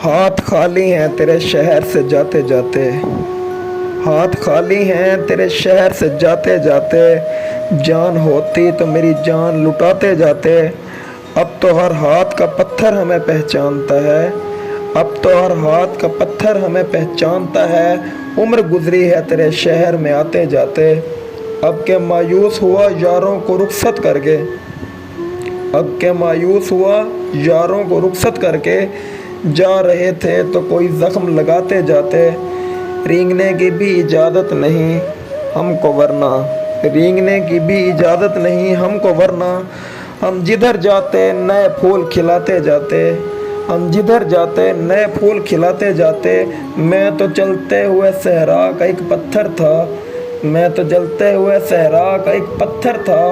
ہاتھ خالی ہیں تیرے شہر سے جاتے جاتے، ہاتھ خالی ہیں تیرے شہر سے جاتے جاتے، جان ہوتی تو میری جان لٹاتے جاتے۔ اب تو ہر ہاتھ کا پتھر ہمیں پہچانتا ہے، اب تو ہر ہاتھ کا پتھر ہمیں پہچانتا ہے، عمر گزری ہے تیرے شہر میں آتے جاتے۔ اب کہ مایوس ہوا یاروں کو رخصت کر کے، اب کہ مایوس ہوا یاروں کو رخصت کر کے، جا رہے تھے تو کوئی زخم لگاتے جاتے۔ رینگنے کی بھی اجازت نہیں ہم کو ورنہ، رینگنے کی بھی اجازت نہیں ہم کو ورنہ، ہم جدھر جاتے نئے پھول کھلاتے جاتے، ہم جدھر جاتے نئے پھول کھلاتے جاتے۔ میں تو چلتے ہوئے صحرا کا ایک پتھر تھا، میں تو جلتے ہوئے صحرا کا ایک پتھر تھا،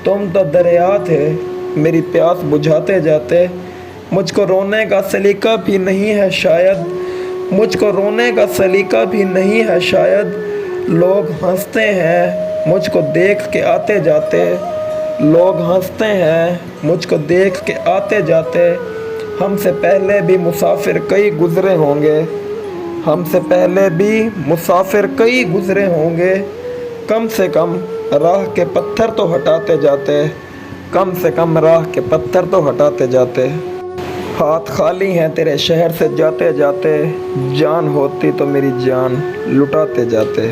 تم تو دریا تھے میری پیاس بجھاتے جاتے۔ مجھ کو رونے کا سلیقہ بھی نہیں ہے شاید، مجھ کو رونے کا سلیقہ بھی نہیں ہے شاید، لوگ ہنستے ہیں مجھ کو دیکھ کے آتے جاتے، لوگ ہنستے ہیں مجھ کو دیکھ کے آتے جاتے۔ ہم سے پہلے بھی مسافر کئی گزرے ہوں گے، ہم سے پہلے بھی مسافر کئی گزرے ہوں گے، کم سے کم راہ کے پتھر تو ہٹاتے جاتے، کم سے کم راہ کے پتھر تو ہٹاتے جاتے۔ ہاتھ خالی ہیں تیرے شہر سے جاتے جاتے، جان ہوتی تو میری جان لٹاتے جاتے۔